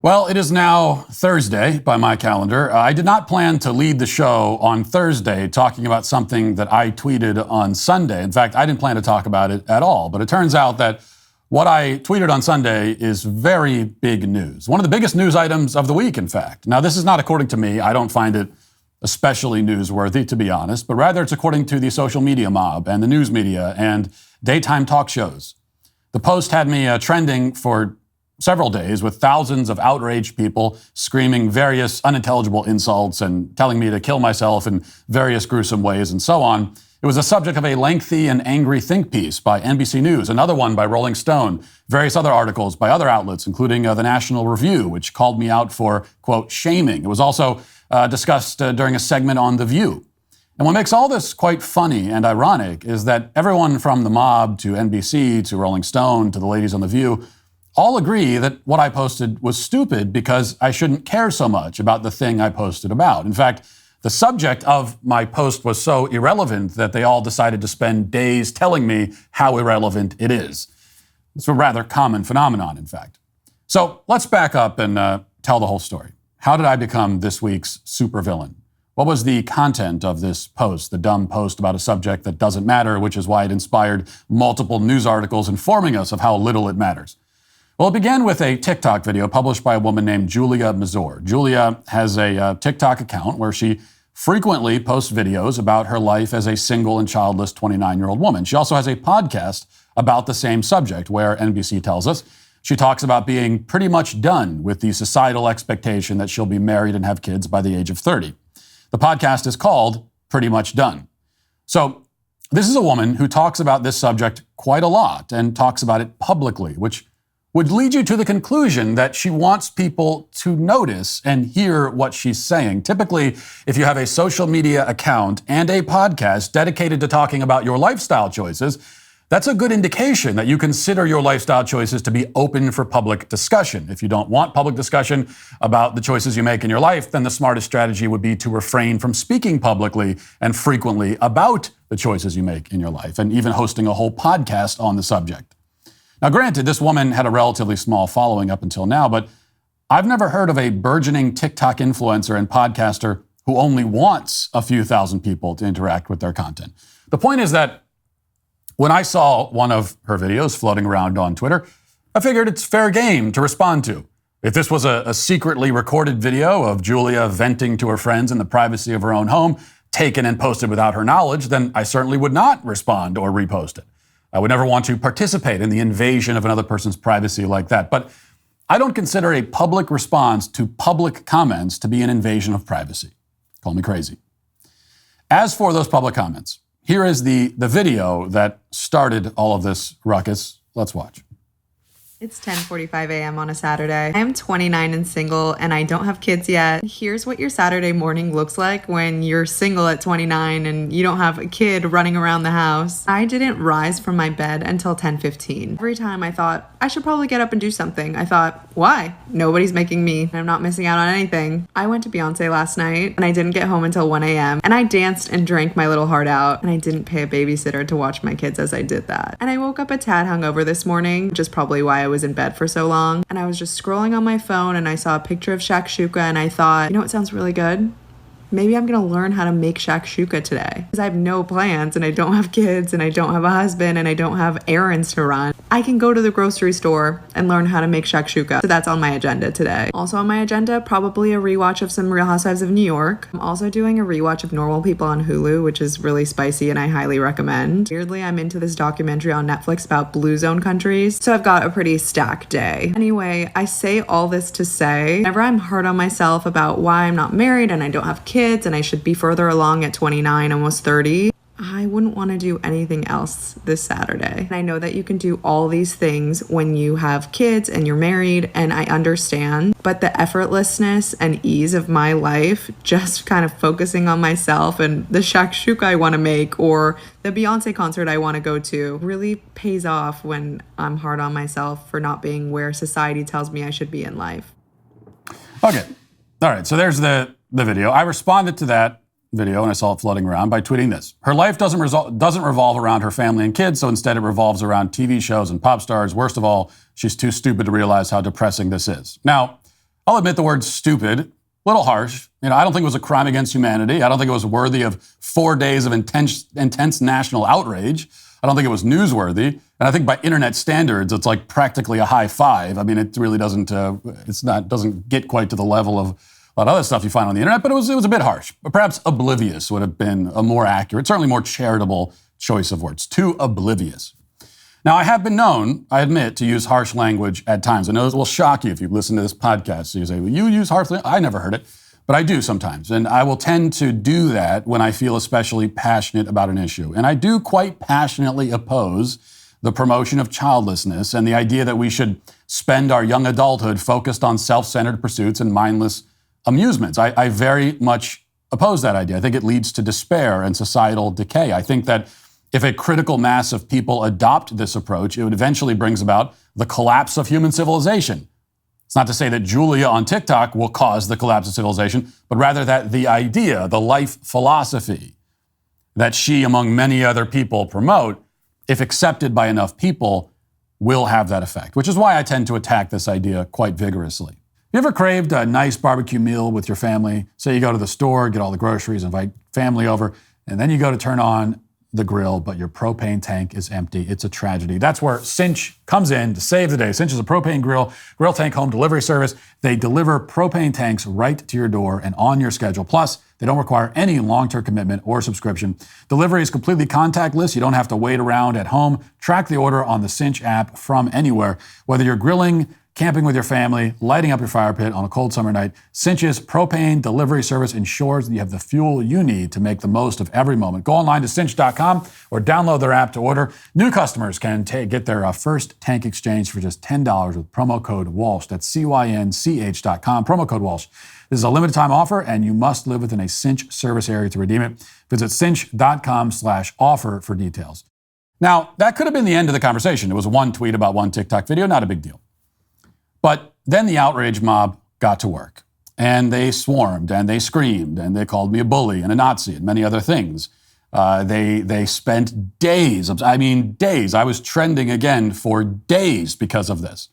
Well, it is now Thursday by my calendar. I did not plan to lead the show on Thursday talking about something that I tweeted on Sunday. In fact, I didn't plan to talk about it at all. But it turns out that what I tweeted on Sunday is very big news. One of the biggest news items of the week, in fact. Now, this is not according to me. I don't find it especially newsworthy, to be honest, but rather it's according to the social media mob and the news media and daytime talk shows. The post had me trending for several days with thousands of outraged people screaming various unintelligible insults and telling me to kill myself in various gruesome ways and so on. It was the subject of a lengthy and angry think piece by NBC News, another one by Rolling Stone, various other articles by other outlets, including the National Review, which called me out for, quote, shaming. It was also discussed during a segment on The View. And what makes all this quite funny and ironic is that everyone from the mob to NBC to Rolling Stone to the ladies on The View all agree that what I posted was stupid because I shouldn't care so much about the thing I posted about. In fact, the subject of my post was so irrelevant that they all decided to spend days telling me how irrelevant it is. It's a rather common phenomenon, in fact. So let's back up and tell the whole story. How did I become this week's supervillain? What was the content of this post, the dumb post about a subject that doesn't matter, which is why it inspired multiple news articles informing us of how little it matters? Well, it began with a TikTok video published by a woman named Julia Mazur. Julia has a TikTok account where she frequently posts videos about her life as a single and childless 29-year-old woman. She also has a podcast about the same subject where NBC tells us she talks about being pretty much done with the societal expectation that she'll be married and have kids by the age of 30. The podcast is called Pretty Much Done. So this is a woman who talks about this subject quite a lot and talks about it publicly, which would lead you to the conclusion that she wants people to notice and hear what she's saying. Typically, if you have a social media account and a podcast dedicated to talking about your lifestyle choices, that's a good indication that you consider your lifestyle choices to be open for public discussion. If you don't want public discussion about the choices you make in your life, then the smartest strategy would be to refrain from speaking publicly and frequently about the choices you make in your life, and even hosting a whole podcast on the subject. Now, granted, this woman had a relatively small following up until now, but I've never heard of a burgeoning TikTok influencer and podcaster who only wants a few thousand people to interact with their content. The point is that when I saw one of her videos floating around on Twitter, I figured it's fair game to respond to. If this was a secretly recorded video of Julia venting to her friends in the privacy of her own home, taken and posted without her knowledge, then I certainly would not respond or repost it. I would never want to participate in the invasion of another person's privacy like that. But I don't consider a public response to public comments to be an invasion of privacy. Call me crazy. As for those public comments, here is the video that started all of this ruckus. Let's watch. It's 10:45 a.m. on a Saturday. I am 29 and single, and I don't have kids yet. Here's what your Saturday morning looks like when you're single at 29 and you don't have a kid running around the house. I didn't rise from my bed until 10:15. Every time I thought, I should probably get up and do something. I thought, why? Nobody's making me. I'm not missing out on anything. I went to Beyonce last night, and I didn't get home until 1 a.m. And I danced and drank my little heart out, and I didn't pay a babysitter to watch my kids as I did that. And I woke up a tad hungover this morning, which is probably why I was in bed for so long. And I was just scrolling on my phone and I saw a picture of shakshuka and I thought, you know what sounds really good? Maybe I'm gonna learn how to make shakshuka today. Because I have no plans and I don't have kids and I don't have a husband and I don't have errands to run. I can go to the grocery store and learn how to make shakshuka. So that's on my agenda today. Also on my agenda, probably a rewatch of some Real Housewives of New York. I'm also doing a rewatch of Normal People on Hulu, which is really spicy and I highly recommend. Weirdly, I'm into this documentary on Netflix about blue zone countries. So I've got a pretty stacked day. Anyway, I say all this to say, whenever I'm hard on myself about why I'm not married and I don't have kids and I should be further along at 29, almost 30, I wouldn't want to do anything else this Saturday. And I know that you can do all these things when you have kids and you're married, and I understand, but the effortlessness and ease of my life, just kind of focusing on myself and the shakshuka I want to make or the Beyonce concert I want to go to, really pays off when I'm hard on myself for not being where society tells me I should be in life. Okay. All right. So there's the video. I responded to that video, and I saw it floating around, by tweeting this. Her life doesn't revolve around her family and kids, so instead it revolves around TV shows and pop stars. Worst of all, she's too stupid to realize how depressing this is. Now, I'll admit the word stupid, a little harsh. I don't think it was a crime against humanity. I don't think it was worthy of 4 days of intense national outrage. I don't think it was newsworthy. And I think by internet standards, it's like practically a high five. I mean, it really doesn't get quite to the level of a lot of other stuff you find on the internet, but it was a bit harsh. But perhaps oblivious would have been a more accurate, certainly more charitable choice of words. Too oblivious. Now, I have been known, I admit, to use harsh language at times. I know this will shock you if you listen to this podcast. So you say, well, you use harsh language? I never heard it, but I do sometimes. And I will tend to do that when I feel especially passionate about an issue. And I do quite passionately oppose the promotion of childlessness and the idea that we should spend our young adulthood focused on self-centered pursuits and mindless amusements. I very much oppose that idea. I think it leads to despair and societal decay. I think that if a critical mass of people adopt this approach, it would eventually brings about the collapse of human civilization. It's not to say that Julia on TikTok will cause the collapse of civilization, but rather that the idea, the life philosophy that she, among many other people, promote, if accepted by enough people, will have that effect, which is why I tend to attack this idea quite vigorously. You ever craved a nice barbecue meal with your family? Say you go to the store, get all the groceries, invite family over, and then you go to turn on the grill, but your propane tank is empty. It's a tragedy. That's where Cinch comes in to save the day. Cinch is a propane grill tank home delivery service. They deliver propane tanks right to your door and on your schedule. Plus, they don't require any long-term commitment or subscription. Delivery is completely contactless. You don't have to wait around at home. Track the order on the Cinch app from anywhere. Whether you're grilling, camping with your family, lighting up your fire pit on a cold summer night, Cinch's propane delivery service ensures that you have the fuel you need to make the most of every moment. Go online to cinch.com or download their app to order. New customers can get their first tank exchange for just $10 with promo code Walsh. That's CYNCH.com, promo code Walsh. This is a limited time offer, and you must live within a Cinch service area to redeem it. Visit cinch.com/offer for details. Now, that could have been the end of the conversation. It was one tweet about one TikTok video, not a big deal. But then the outrage mob got to work, and they swarmed, and they screamed, and they called me a bully and a Nazi and many other things. They spent days. I was trending again for days because of this.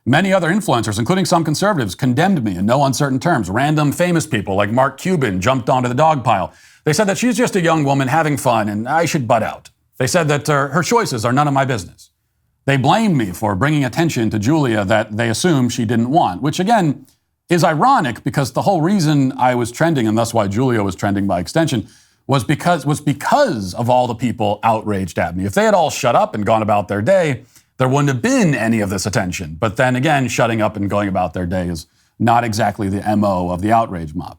Many other influencers, including some conservatives, condemned me in no uncertain terms. Random famous people like Mark Cuban jumped onto the dog pile. They said that she's just a young woman having fun, and I should butt out. They said that her choices are none of my business. They blamed me for bringing attention to Julia that they assumed she didn't want, which again is ironic because the whole reason I was trending, and thus why Julia was trending by extension, was because of all the people outraged at me. If they had all shut up and gone about their day, there wouldn't have been any of this attention. But then again, shutting up and going about their day is not exactly the MO of the outrage mob.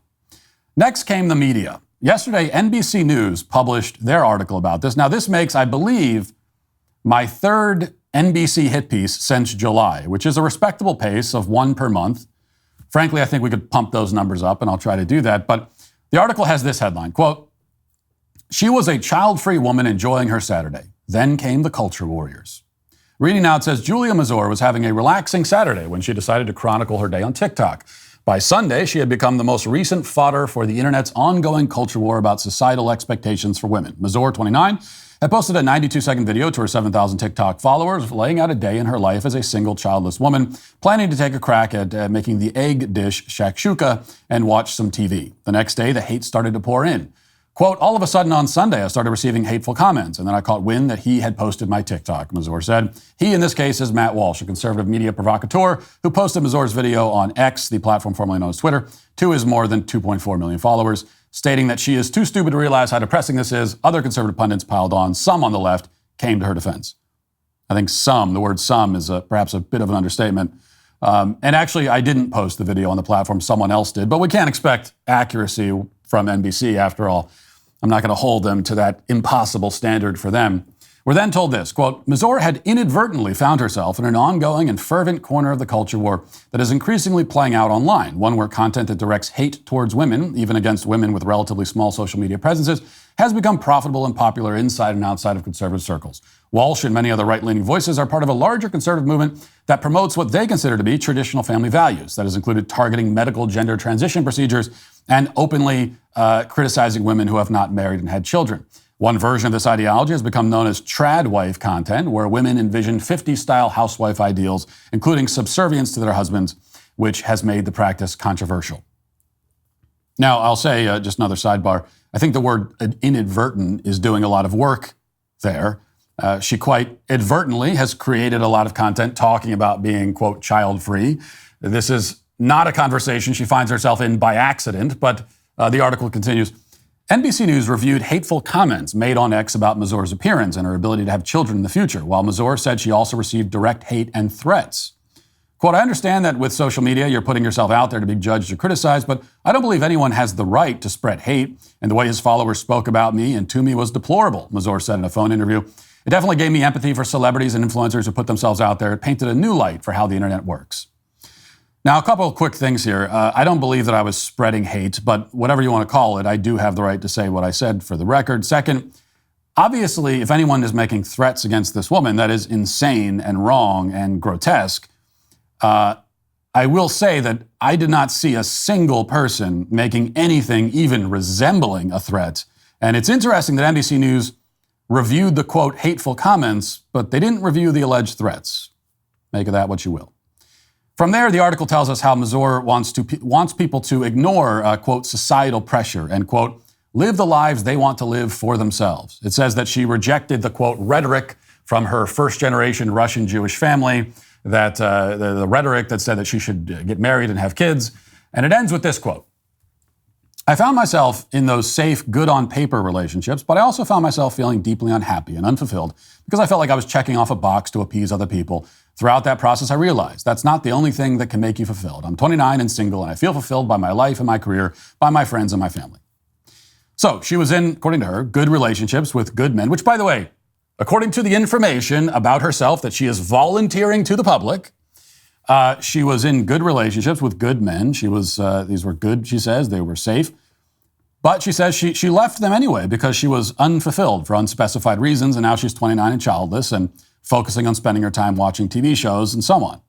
Next came the media. Yesterday, NBC News published their article about this. Now, this makes, I believe, my third NBC hit piece since July, which is a respectable pace of one per month. Frankly, I think we could pump those numbers up, and I'll try to do that. But the article has this headline, quote, "She was a child-free woman enjoying her Saturday. Then came the culture warriors." Reading now, it says, Julia Mazur was having a relaxing Saturday when she decided to chronicle her day on TikTok. By Sunday, she had become the most recent fodder for the internet's ongoing culture war about societal expectations for women. Mazur, 29, had posted a 92-second video to her 7,000 TikTok followers, laying out a day in her life as a single childless woman, planning to take a crack at making the egg dish shakshuka and watch some TV. The next day, the hate started to pour in. Quote, "All of a sudden on Sunday, I started receiving hateful comments, and then I caught wind that he had posted my TikTok," Mazur said. He, in this case, is Matt Walsh, a conservative media provocateur who posted Mazur's video on X, the platform formerly known as Twitter, to his more than 2.4 million followers, stating that she is too stupid to realize how depressing this is. Other conservative pundits piled on. Some on the left came to her defense. I think the word some is perhaps a bit of an understatement. And actually, I didn't post the video on the platform. Someone else did. But we can't expect accuracy from NBC, after all. I'm not going to hold them to that impossible standard for them. We're then told this, quote, "Mazur had inadvertently found herself in an ongoing and fervent corner of the culture war that is increasingly playing out online, one where content that directs hate towards women, even against women with relatively small social media presences, has become profitable and popular inside and outside of conservative circles. Walsh and many other right-leaning voices are part of a larger conservative movement that promotes what they consider to be traditional family values, that has included targeting medical gender transition procedures and openly criticizing women who have not married and had children. One version of this ideology has become known as trad wife content, where women envision 50s-style housewife ideals, including subservience to their husbands, which has made the practice controversial. Now, I'll say, just another sidebar, I think the word inadvertent is doing a lot of work there. She quite advertently has created a lot of content talking about being, quote, child-free. This is not a conversation she finds herself in by accident, but the article continues. NBC News reviewed hateful comments made on X about Mazur's appearance and her ability to have children in the future, while Mazur said she also received direct hate and threats. Quote, I understand that with social media, you're putting yourself out there to be judged or criticized, but I don't believe anyone has the right to spread hate, and the way his followers spoke about me and to me was deplorable, Mazur said in a phone interview. It definitely gave me empathy for celebrities and influencers who put themselves out there. It painted a new light for how the internet works. Now, a couple of quick things here. I don't believe that I was spreading hate, but whatever you want to call it, I do have the right to say what I said for the record. Second, obviously, if anyone is making threats against this woman, that is insane and wrong and grotesque. I will say that I did not see a single person making anything even resembling a threat. And it's interesting that NBC News reviewed the, quote, hateful comments, but they didn't review the alleged threats. Make of that what you will. From there, the article tells us how Mazur wants people to ignore, quote, societal pressure and, quote, live the lives they want to live for themselves. It says that she rejected the, quote, rhetoric from her first-generation Russian Jewish family, that the rhetoric that said that she should get married and have kids. And it ends with this quote. I found myself in those safe, good-on-paper relationships, but I also found myself feeling deeply unhappy and unfulfilled because I felt like I was checking off a box to appease other people. Throughout that process, I realized that's not the only thing that can make you fulfilled. I'm 29 and single, and I feel fulfilled by my life and my career, by my friends and my family. So she was in, according to her, good relationships with good men, which, by the way, according to the information about herself that she is volunteering to the public, she was in good relationships with good men. These were good, she says. They were safe. But she says she left them anyway because she was unfulfilled for unspecified reasons, and now she's 29 and childless and focusing on spending her time watching TV shows and so on.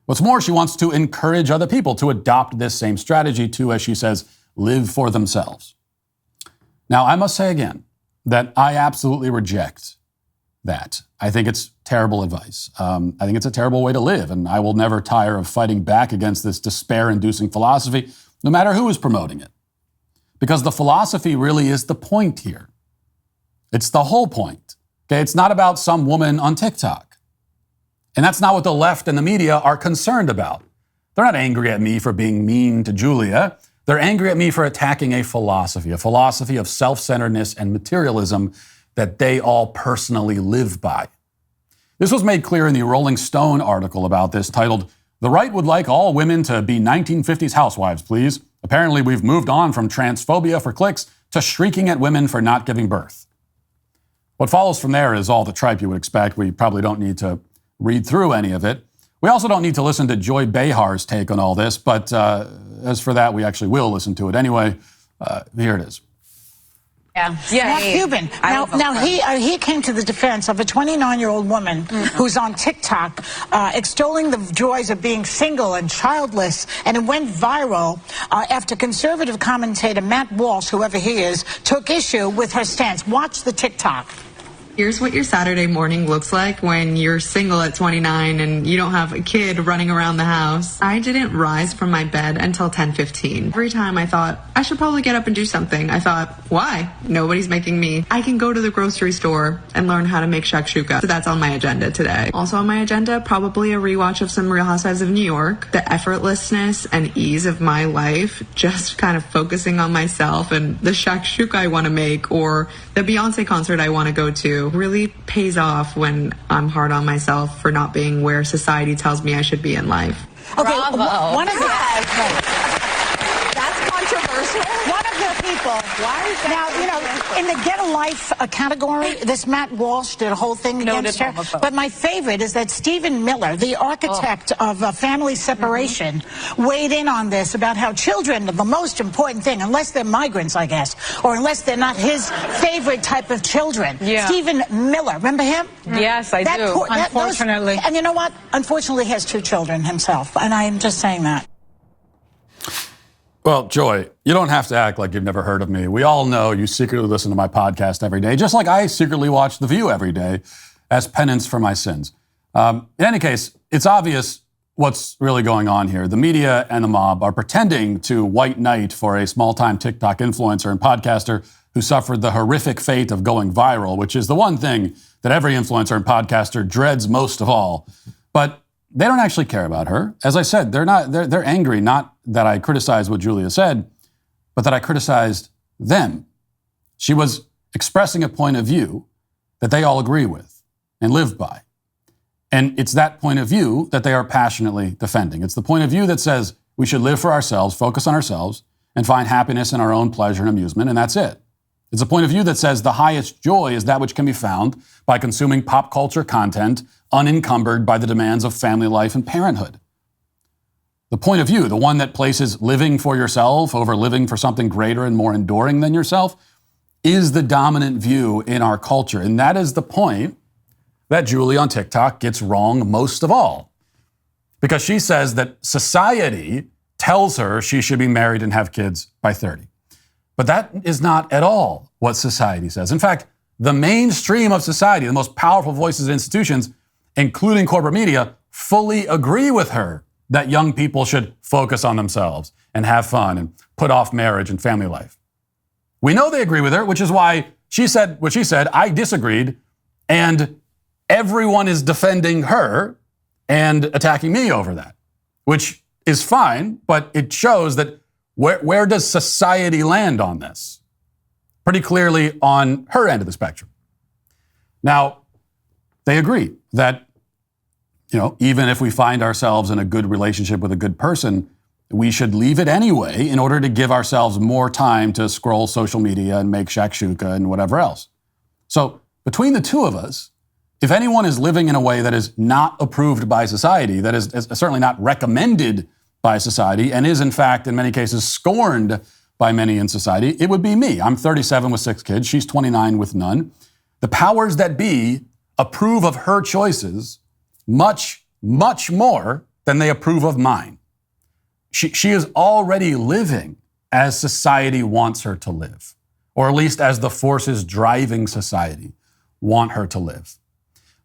What's more, she wants to encourage other people to adopt this same strategy to, as she says, live for themselves. Now, I must say again that I absolutely reject that. I think it's terrible advice. I think it's a terrible way to live, and I will never tire of fighting back against this despair-inducing philosophy, no matter who is promoting it. Because the philosophy really is the point here. It's the whole point. Okay, it's not about some woman on TikTok. And that's not what the left and the media are concerned about. They're not angry at me for being mean to Julia. They're angry at me for attacking a philosophy of self-centeredness and materialism that they all personally live by. This was made clear in the Rolling Stone article about this, titled, "The right would like all women to be 1950s housewives, please. Apparently, we've moved on from transphobia for clicks to shrieking at women for not giving birth." What follows from there is all the tripe you would expect. We probably don't need to read through any of it. We also don't need to listen to Joy Behar's take on all this, but as for that, we actually will listen to it anyway. Here it is. Yeah. Now, Cuban. Now he came to the defense of a 29-year-old woman who's on TikTok extolling the joys of being single and childless, and it went viral after conservative commentator Matt Walsh, whoever he is, took issue with her stance. Watch the TikTok. Here's what your Saturday morning looks like when you're single at 29 and you don't have a kid running around the house. I didn't rise from my bed until 10:15. Every time I thought, I should probably get up and do something, I thought, why? Nobody's making me. I can go to the grocery store and learn how to make shakshuka. So that's on my agenda today. Also on my agenda, probably a rewatch of some Real Housewives of New York. The effortlessness and ease of my life, just kind of focusing on myself and the shakshuka I want to make or the Beyonce concert I want to go to really pays off when I'm hard on myself for not being where society tells me I should be in life. Okay, Bravo. one of the That's controversial. One of the people. Why is that? Now, in the Get a Life category, this Matt Walsh did a whole thing against her. But my favorite is that Stephen Miller, the architect of family separation, weighed in on this about how children are the most important thing, unless they're migrants, I guess, or unless they're not his favorite type of children. Yeah. Stephen Miller, remember him? Yes, I do. Unfortunately. And you know what? Unfortunately, he has 2 children himself, and I am just saying that. Well, Joy, you don't have to act like you've never heard of me. We all know you secretly listen to my podcast every day, just like I secretly watch The View every day as penance for my sins. In any case, it's obvious what's really going on here. The media and the mob are pretending to white knight for a small-time TikTok influencer and podcaster who suffered the horrific fate of going viral, which is the one thing that every influencer and podcaster dreads most of all. But they don't actually care about her. As I said, they're angry, not that I criticized what Julia said, but that I criticized them. She was expressing a point of view that they all agree with and live by. And it's that point of view that they are passionately defending. It's the point of view that says we should live for ourselves, focus on ourselves, and find happiness in our own pleasure and amusement, and that's it. It's a point of view that says the highest joy is that which can be found by consuming pop culture content unencumbered by the demands of family life and parenthood. The point of view, the one that places living for yourself over living for something greater and more enduring than yourself, is the dominant view in our culture. And that is the point that Julie on TikTok gets wrong most of all. Because she says that society tells her she should be married and have kids by 30. But that is not at all what society says. In fact, the mainstream of society, the most powerful voices and institutions, including corporate media, fully agree with her that young people should focus on themselves and have fun and put off marriage and family life. We know they agree with her, which is why she said what she said. I disagreed, and everyone is defending her and attacking me over that, which is fine, but it shows that where does society land on this? Pretty clearly on her end of the spectrum. Now, they agree that, even if we find ourselves in a good relationship with a good person, we should leave it anyway in order to give ourselves more time to scroll social media and make shakshuka and whatever else. So between the two of us, if anyone is living in a way that is not approved by society, that is certainly not recommended by society, and is in fact, in many cases, scorned by many in society, it would be me. I'm 37 with 6 kids. She's 29 with none. The powers that be approve of her choices much, much more than they approve of mine. She is already living as society wants her to live, or at least as the forces driving society want her to live.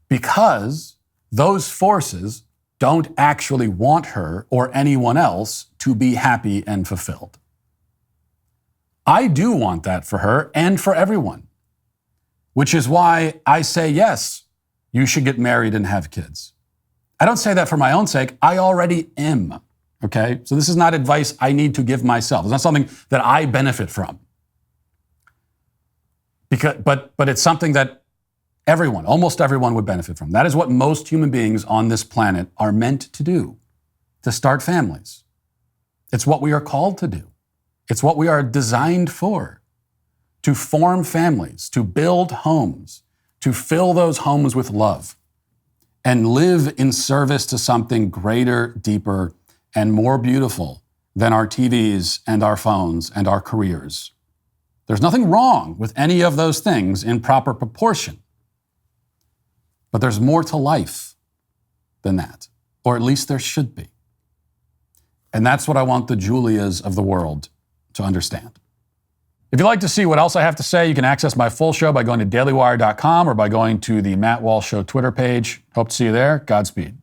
Because those forces don't actually want her or anyone else to be happy and fulfilled. I do want that for her and for everyone, which is why I say, yes, you should get married and have kids. I don't say that for my own sake. I already am, okay? So this is not advice I need to give myself. It's not something that I benefit from. But it's something that everyone, almost everyone would benefit from. That is what most human beings on this planet are meant to do, to start families. It's what we are called to do. It's what we are designed for, to form families, to build homes, to fill those homes with love, and live in service to something greater, deeper, and more beautiful than our TVs and our phones and our careers. There's nothing wrong with any of those things in proper proportion. But there's more to life than that, or at least there should be. And that's what I want the Julias of the world to understand. If you'd like to see what else I have to say, you can access my full show by going to dailywire.com or by going to the Matt Walsh Show Twitter page. Hope to see you there. Godspeed.